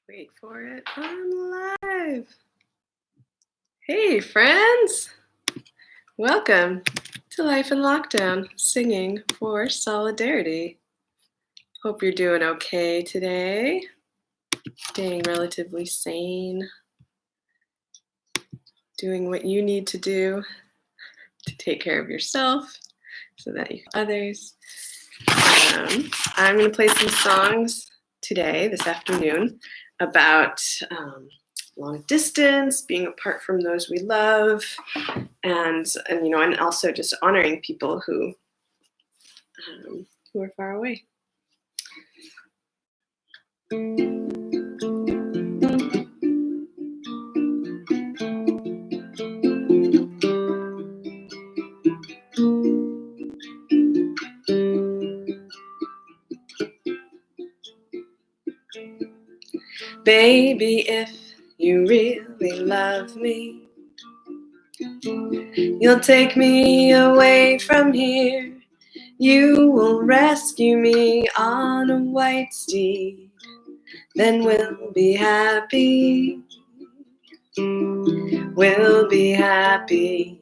Wait for it. I'm live. Hey, friends. Welcome to Life in Lockdown, singing for solidarity. Hope you're doing okay today. Staying relatively sane. Doing what you need to do to take care of yourself so that you can others. I'm going to play some songs today, this afternoon, about long distance, being apart from those we love, and also just honoring people who are far away. Baby, if you really love me, you'll take me away from here. You will rescue me on a white steed. Then we'll be happy. We'll be happy.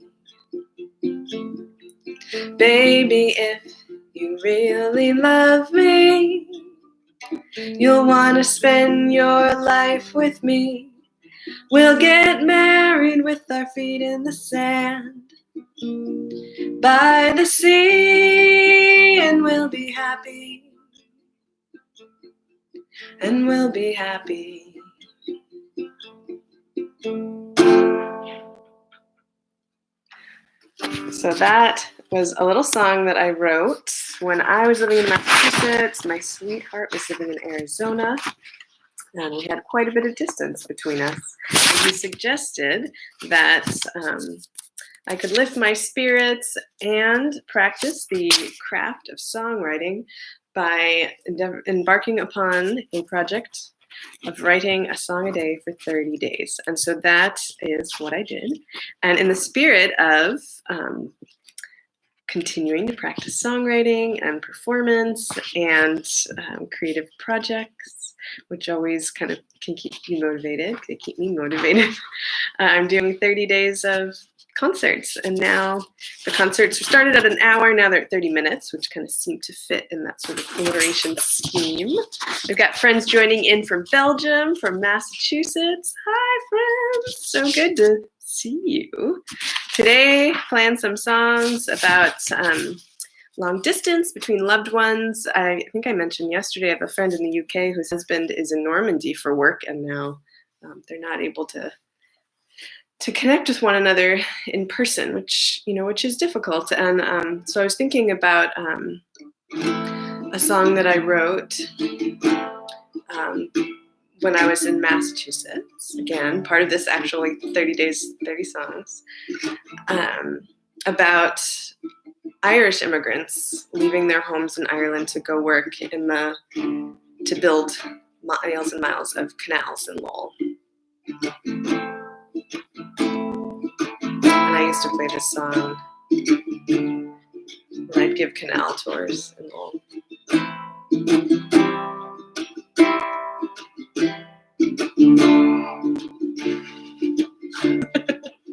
Baby, if you really love me, you'll want to spend your life with me. We'll get married with our feet in the sand by the sea, and we'll be happy. And we'll be happy. So that was a little song that I wrote when I was living in Massachusetts. My sweetheart was living in Arizona, and we had quite a bit of distance between us. And he suggested that I could lift my spirits and practice the craft of songwriting by embarking upon a project of writing a song a day for 30 days. And so that is what I did. And in the spirit of continuing to practice songwriting and performance and creative projects, which always kind of can keep you motivated. They keep me motivated. I'm doing 30 days of concerts, and now the concerts started at an hour, now they're at 30 minutes, which kind of seem to fit in that sort of alliteration scheme. We've got friends joining in from Belgium, from Massachusetts. Hi, friends. So good to see you. Today, playing some songs about long distance between loved ones. I think I mentioned yesterday I have a friend in the UK whose husband is in Normandy for work, and now they're not able to connect with one another in person, which is difficult. And so I was thinking about a song that I wrote when I was in Massachusetts. Again, part of this actually 30 days, 30 songs, about Irish immigrants leaving their homes in Ireland to go work to build miles and miles of canals in Lowell. And I used to play this song when I'd give canal tours in Lowell.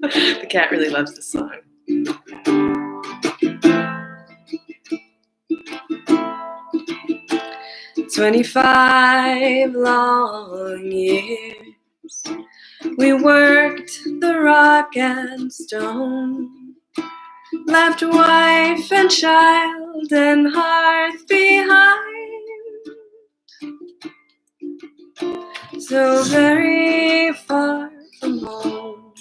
The cat really loves this song. 25 long years we worked the rock and stone, left wife and child and hearth behind, so very far from home.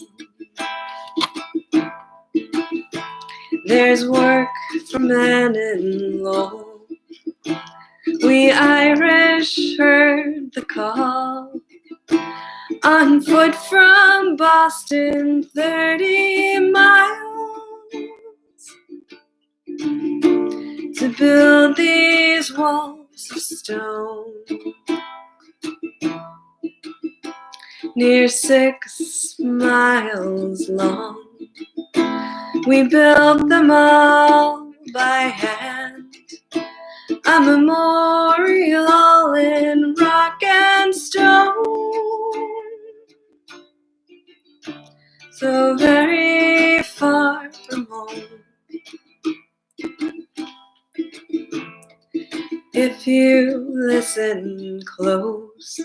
There's work for men in Lowell. We Irish heard the call, on foot from Boston, 30 miles, to build these walls of stone. Near 6 miles long, we built them all by hand, a memorial all in rock and stone. listen close.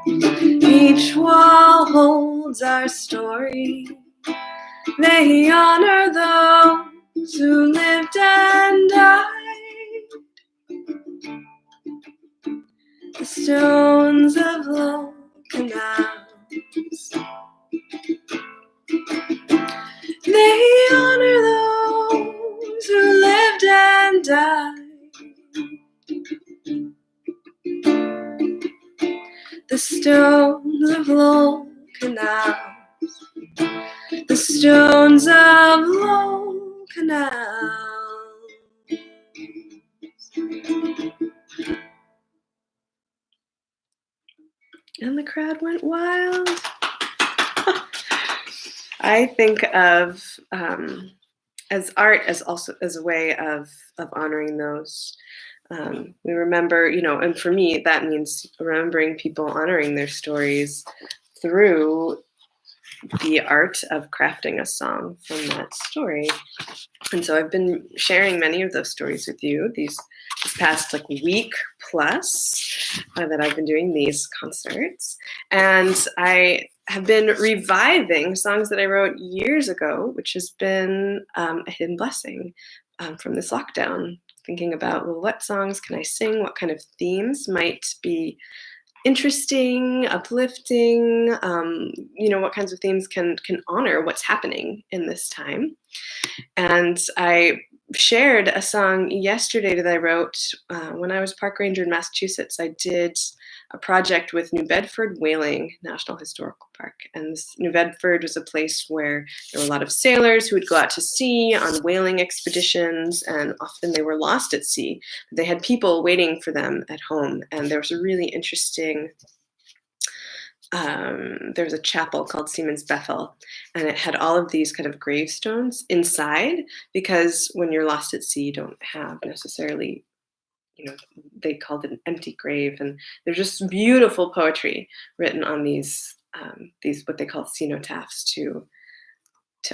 Each wall holds our story. They honor those who lived and died. The stones of long canals. They honor those who lived and died. The stones of long canals. The stones of long canals. And the crowd went wild. I think of as art as also as a way of honoring those. We remember, and for me, that means remembering people honoring their stories through the art of crafting a song from that story. And so I've been sharing many of those stories with you this past week plus that I've been doing these concerts. And I have been reviving songs that I wrote years ago, which has been a hidden blessing from this lockdown. Thinking about, well, what songs can I sing? What kind of themes might be interesting, uplifting, what kinds of themes can honor what's happening in this time. And I shared a song yesterday that I wrote when I was park ranger in Massachusetts. I did a project with New Bedford Whaling National Historical Park. And New Bedford was a place where there were a lot of sailors who would go out to sea on whaling expeditions, and often they were lost at sea. They had people waiting for them at home. And there was a really interesting there was a chapel called Seaman's Bethel, and it had all of these kind of gravestones inside, because when you're lost at sea, you don't have necessarily, they called it an empty grave. And there's just beautiful poetry written on these what they call cenotaphs to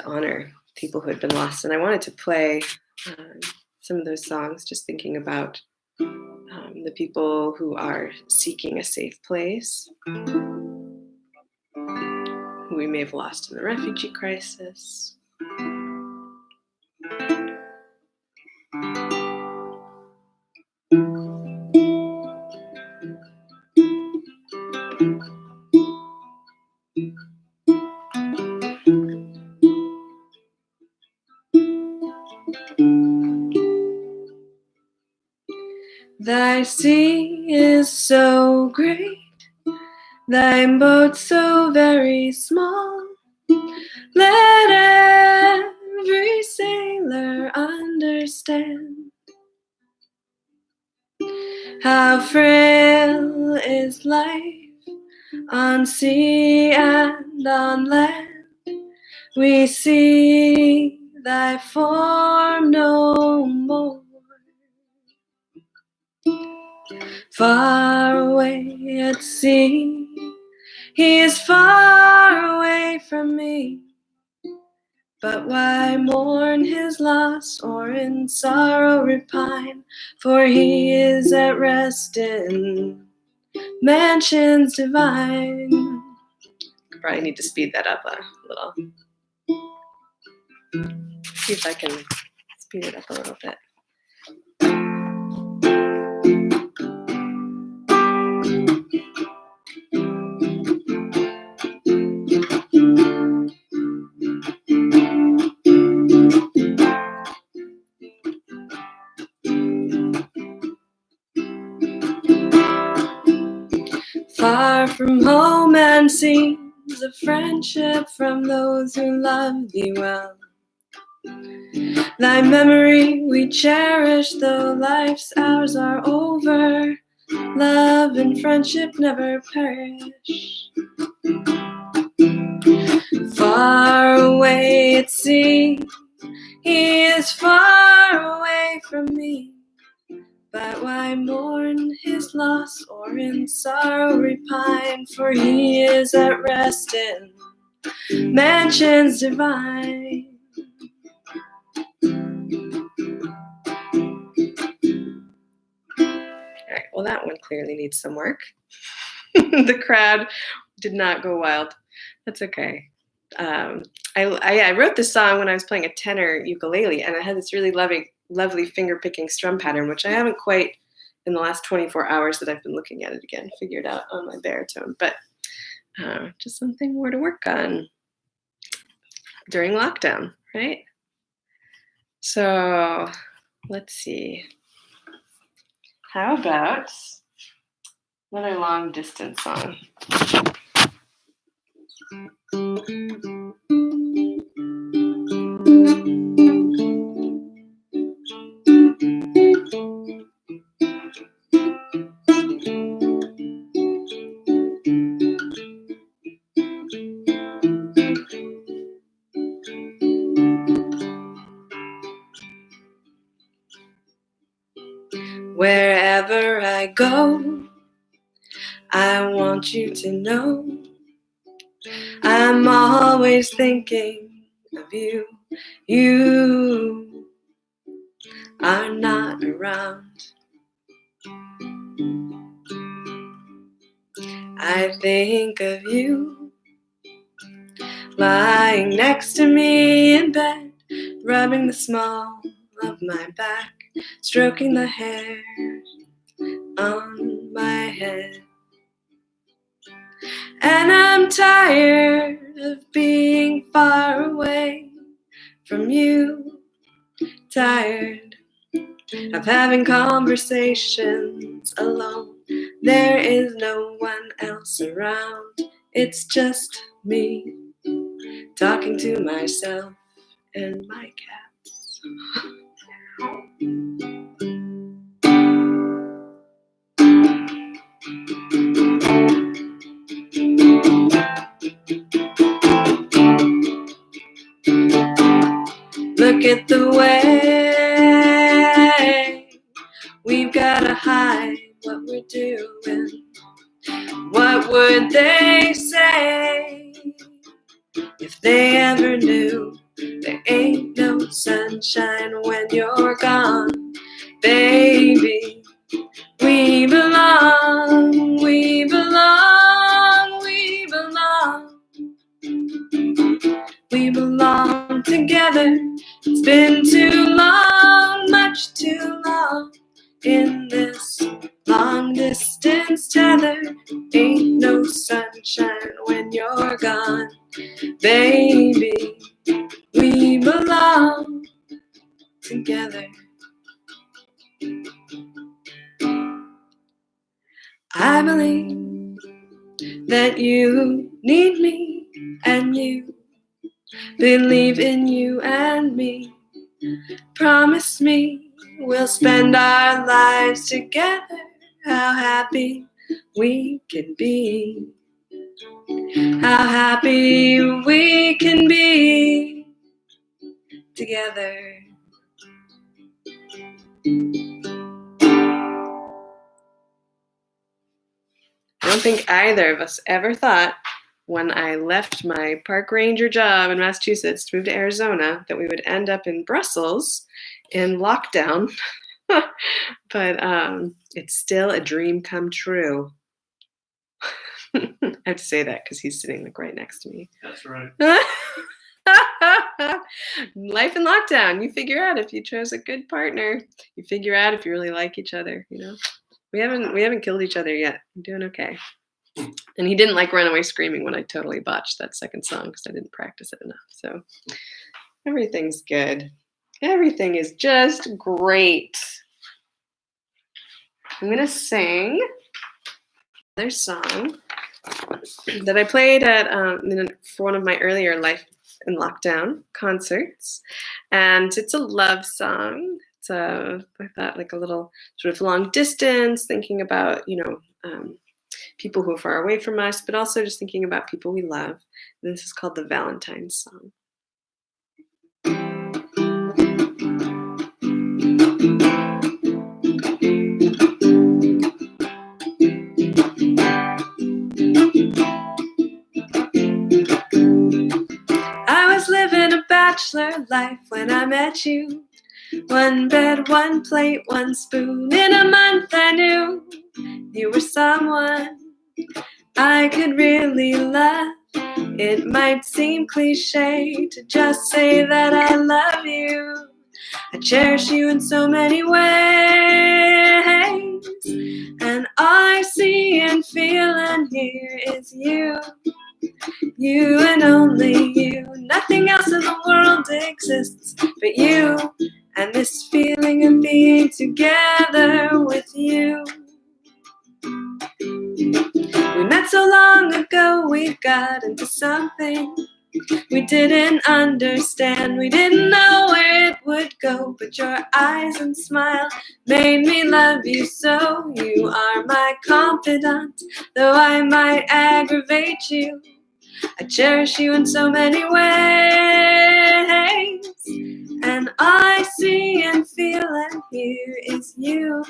honor people who had been lost. And I wanted to play some of those songs, just thinking about the people who are seeking a safe place, who we may have lost in the refugee crisis. Thy sea is so great, thy boat so very small. Let every sailor understand how frail is life on sea and on land. We see thy form no more. Far away at sea, he is far away from me. But why mourn his loss, or in sorrow repine? For he is at rest in mansions divine. Probably need to speed that up a little. See if I can speed it up a little bit. Far from home and scenes of friendship from those who love thee well. Thy memory we cherish, though life's hours are over. Love and friendship never perish. Far away at sea, he is far away from me. But why mourn his loss, or in sorrow repine? For he is at rest in mansions divine. All right, well, that one clearly needs some work. The crowd did not go wild. That's okay. I wrote this song when I was playing a tenor ukulele, and I had this really lovely finger-picking strum pattern, which I haven't quite, in the last 24 hours that I've been looking at it again, figured out on my baritone. But just something more to work on during lockdown, right? So let's see. How about another long distance song? Wherever I go, I want you to know I'm always thinking of you. You are not around. I think of you lying next to me in bed, rubbing the small of my back, stroking the hair on my head. And I'm tired of being far away from you, tired of having conversations alone. There is no one else around. It's just me talking to myself and my cats. Look at the way we've gotta hide what we're doing. What would they say if they ever knew? There ain't no sunshine when you're gone, baby. We belong, we belong, we belong. We belong together. It's been too long, much too long, in this long distance tether. Ain't no sunshine when you're gone, baby. We belong together. I believe that you need me, and you believe in you and me. Promise me we'll spend our lives together. How happy we can be. How happy we can be together. I don't think either of us ever thought, when I left my park ranger job in Massachusetts to move to Arizona, that we would end up in Brussels in lockdown. But it's still a dream come true. I have to say that because he's sitting like right next to me. That's right. Life in lockdown. You figure out if you chose a good partner. You figure out if you really like each other. You know, we haven't killed each other yet. I'm doing okay. And he didn't like run away screaming when I totally botched that second song because I didn't practice it enough. So everything's good. Everything is just great. I'm gonna sing another song that I played at for one of my earlier Life in Lockdown concerts, and it's a love song. It's I thought like a little sort of long distance, thinking about people who are far away from us, but also just thinking about people we love. And this is called the Valentine's Song. I was living a bachelor life when I met you. One bed, one plate, one spoon. In a month I knew you were someone I could really love. It might seem cliche to just say that I love you. I cherish you in so many ways, and all I see and feel and hear is you. You and only you. Nothing else in the world exists but you, and this feeling of being together with you. We met so long ago, we got into something we didn't understand. We didn't know where it would go, but your eyes and smile made me love you so. You are my confidant, though I might aggravate you. I cherish you in so many ways, and all I see and feel and hear is you.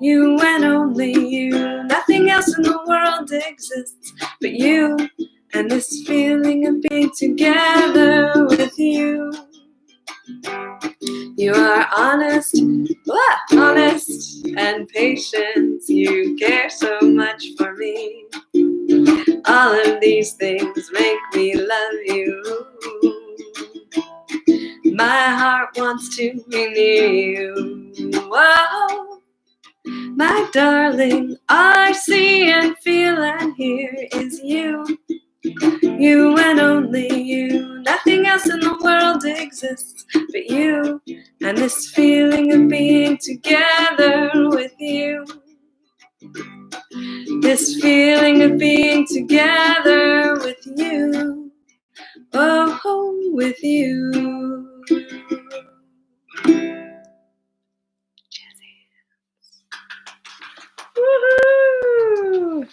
You and only you. Nothing else in the world exists but you, and this feeling of being together with you. You are honest and patient. You care so much for me. All of these things make me love you. My heart wants to be near you. Whoa, my darling, all I see and feel and hear is you. You and only you. Nothing else in the world exists but you, and this feeling of being together with you. This feeling of being together with you. Oh, with you. Woohoo!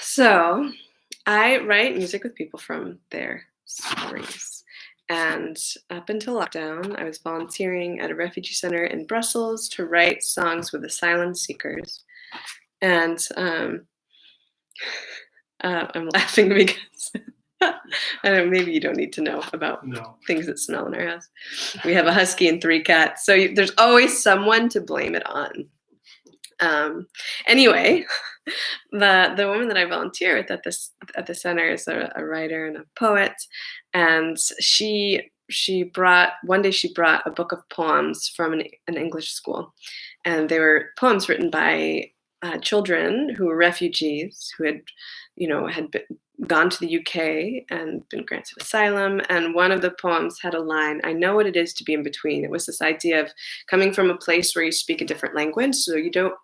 So, I write music with people from their stories. And up until lockdown, I was volunteering at a refugee center in Brussels to write songs with asylum seekers. And I'm laughing because I don't know, maybe you don't need to know about things that smell in our house. We have a husky and 3 cats, so there's always someone to blame it on. Anyway, the woman that I volunteer with at the center is a writer and a poet, and she brought a book of poems from an English school, and they were poems written by children who were refugees who had gone to the UK and been granted asylum. And one of the poems had a line, "I know what it is to be in between." It was this idea of coming from a place where you speak a different language, so you don't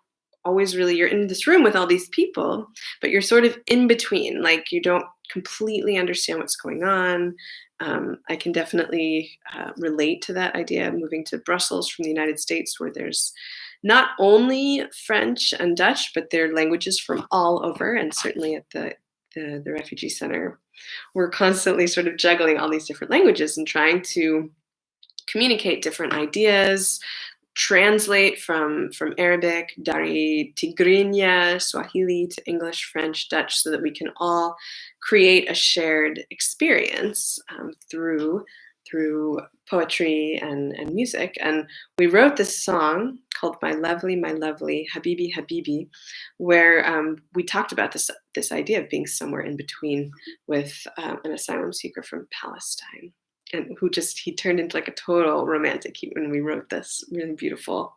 always really, you're in this room with all these people, but you're sort of in between, like you don't completely understand what's going on. I can definitely relate to that idea, moving to Brussels from the United States, where there's not only French and Dutch, but there are languages from all over. And certainly at the refugee center, we're constantly sort of juggling all these different languages and trying to communicate different ideas, translate from Arabic, Dari, Tigrinya, Swahili to English, French, Dutch, so that we can all create a shared experience through poetry and music. And we wrote this song called My Lovely, Habibi, Habibi, where we talked about this idea of being somewhere in between with an asylum seeker from Palestine, and he turned into like a total romantic when we wrote this really beautiful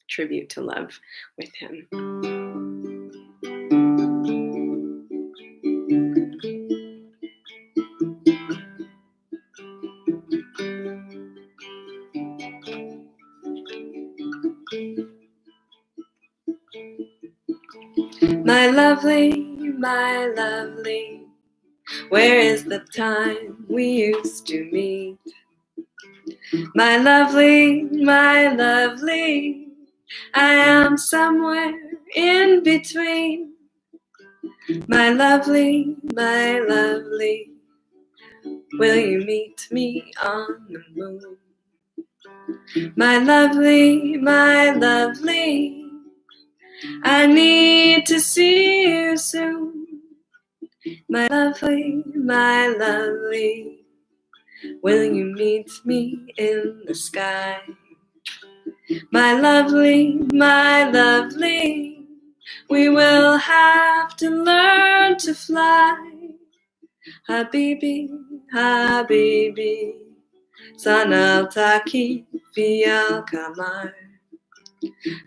tribute to love with him. My lovely, where is the time we used to meet? My lovely, I am somewhere in between. My lovely, will you meet me on the moon? My lovely, I need to see you soon. My lovely, will you meet me in the sky? My lovely, we will have to learn to fly. Habibi, Habibi, sanaltaki fiyal kamar.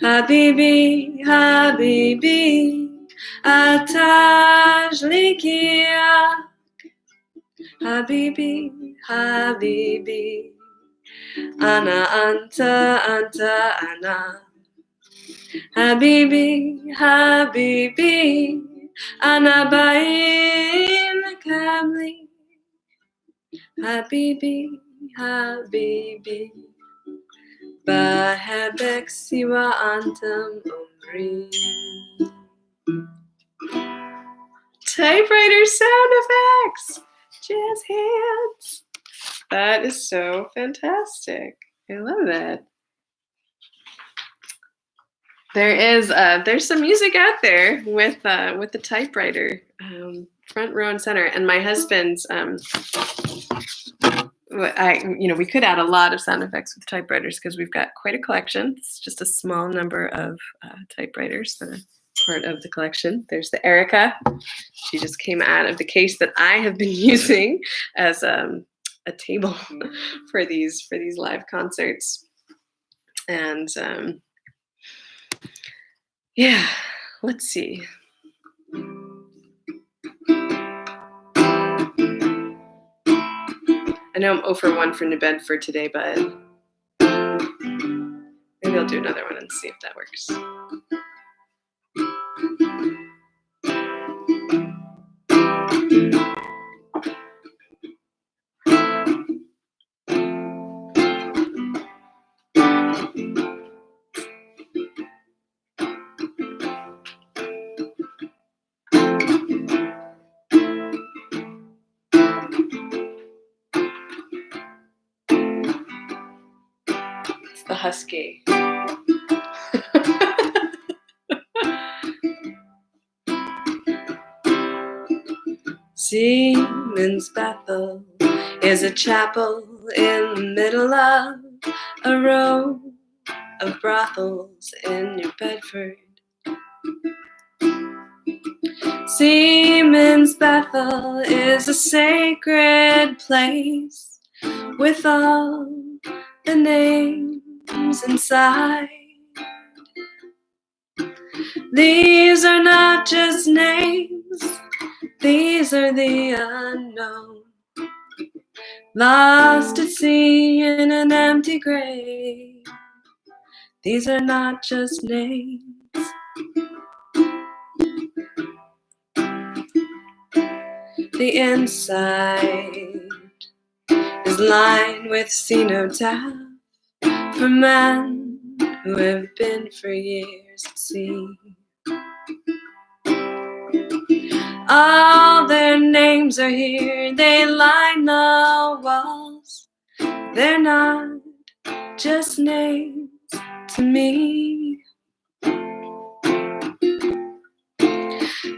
Habibi, Habibi, atajlikia. Habibi, Habibi, ana anta ana. Habibi, Habibi, ana ba'in kamli. Habibi, Habibi, bahebek siwa antam umri. Typewriter sound effects! Jazz hands! That is so fantastic. I love that. There's some music out there with the typewriter, front row and center. And my husband's, we could add a lot of sound effects with typewriters because we've got quite a collection. It's just a small number of typewriters that are part of the collection. There's the Erica. She just came out of the case that I have been using as a table for these live concerts. And yeah, let's see. I know I'm 0 for 1 for New Bedford today, but maybe I'll do another one and see if that works. It's the husky. Siemens Bethel is a chapel in the middle of a row of brothels in New Bedford. Siemens Bethel is a sacred place with all the names inside. These are not just names, these are the unknown, lost at sea in an empty grave. These are not just names. The inside is lined with cenotaph for men who have been for years at sea. All their names are here, they line the walls. They're not just names to me.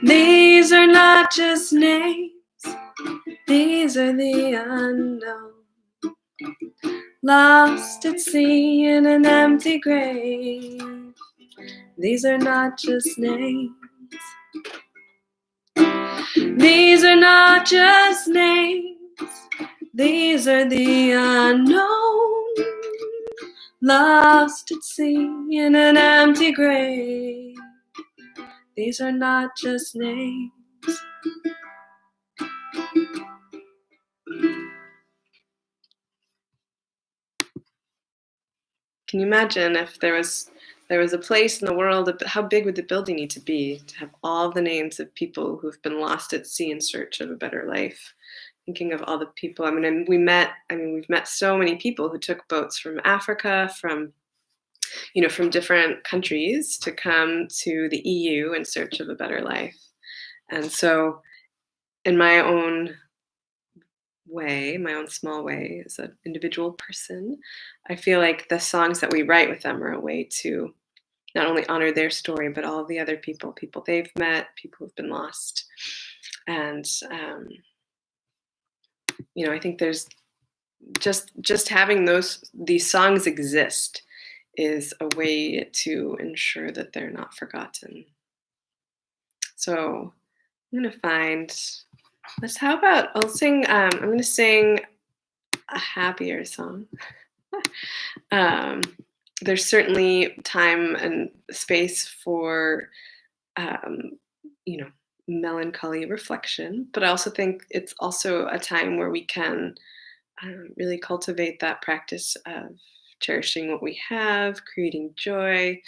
These are not just names, these are the unknown, lost at sea in an empty grave. These are not just names. These are not just names, these are the unknown, lost at sea in an empty grave. These are not just names. Can you imagine if there was a place in the world, how big would the building need to be to have all the names of people who've been lost at sea in search of a better life? Thinking of all the people, we've met so many people who took boats from Africa, from different countries to come to the EU in search of a better life. And so in my own way, my own small way as an individual person, I feel like the songs that we write with them are a way to not only honor their story, but all of the other people they've met, people who've been lost. And I think there's just having these songs exist is a way to ensure that they're not forgotten. So I'm gonna find. How about I'll sing. I'm gonna sing a happier song. There's certainly time and space for melancholy reflection, but I also think it's also a time where we can really cultivate that practice of cherishing what we have, creating joy,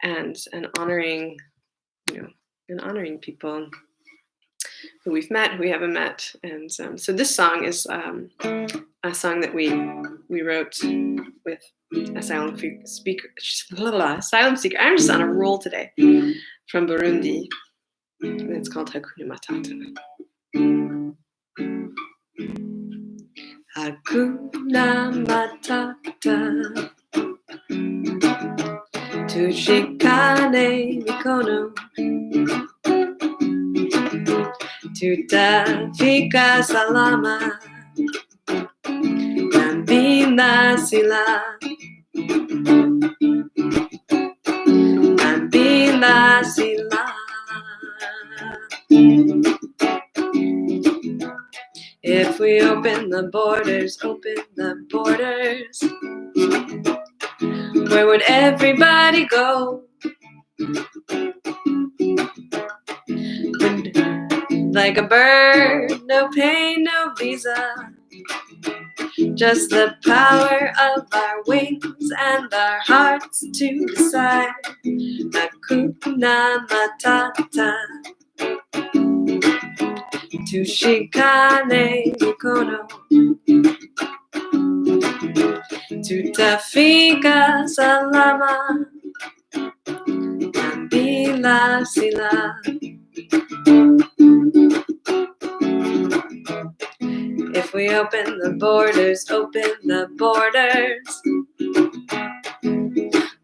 and honoring, people who we've met, who we haven't met. And so this song is a song that we wrote with asylum speaker. Asylum seeker. I'm just on a roll today. From Burundi, and it's called Hakuna Matata. Hakuna Matata, tushikane mikono, tutafika salama, nambina sila, nambina sila. If we open the borders, where would everybody go? Like a bird, no pain, no visa, just the power of our wings and our hearts to decide. Hakuna Matata, tushikane mikono, tutafika salama, nambila sila. If we open the borders,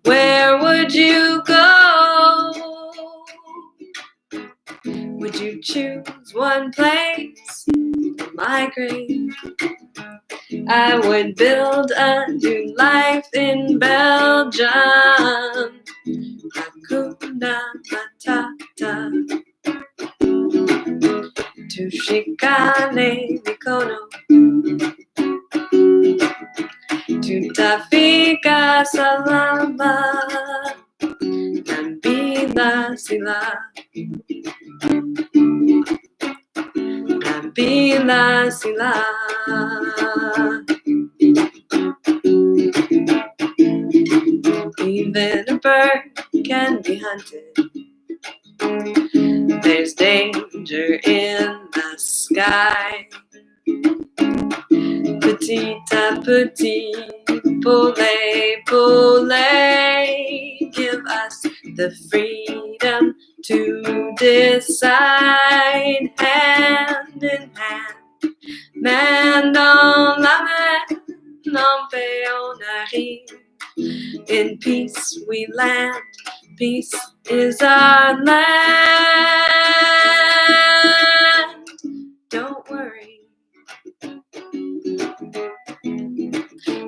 where would you go? Would you choose one place to migrate? I would build a new life in Belgium. Hakuna Matata, tushikane mikono, tutafika salama, nambila sila, nambila sila. Even a bird can be hunted. There's danger in the sky. Petit à petit, pole, give us the freedom to decide. Hand in hand, main dans la main, non fait on arrive. In peace we land, peace is our land. Don't worry,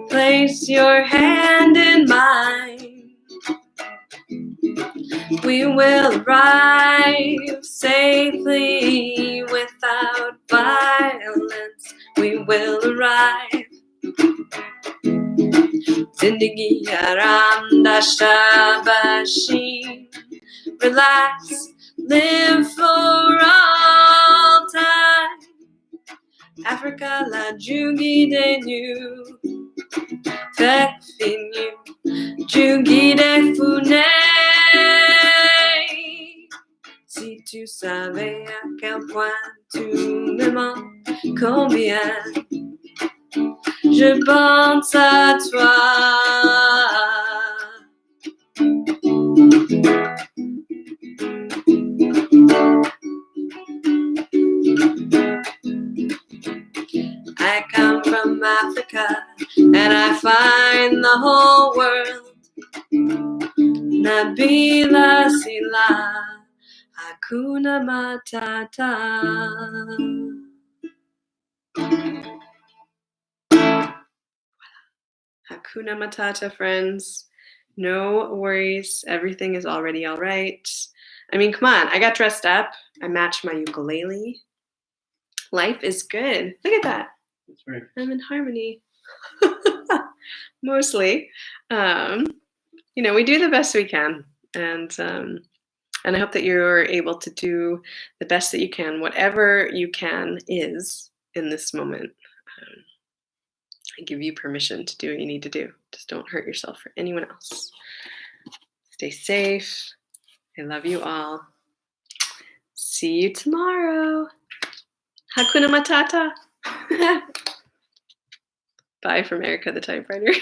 place your hand in mine. We will arrive safely without violence. We will arrive. Zindagi aram dashabashi. Relax, live for all time. Africa la jugi de nu. Fait finu, jugi de fune. Si tu savais à quel point tu me manques, combien je pense à toi. I come from Africa and I find the whole world. Nabila Sila, Hakuna Matata. Hakuna Matata, friends. No worries. Everything is already all right. I mean, come on. I got dressed up. I matched my ukulele. Life is good. Look at that. That's right. I'm in harmony. Mostly. We do the best we can. And I hope that you're able to do the best that you can, whatever you can is in this moment. I give you permission to do what you need to do. Just don't hurt yourself or anyone else. Stay safe. I love you all. See you tomorrow. Hakuna Matata. Bye from Erica the typewriter.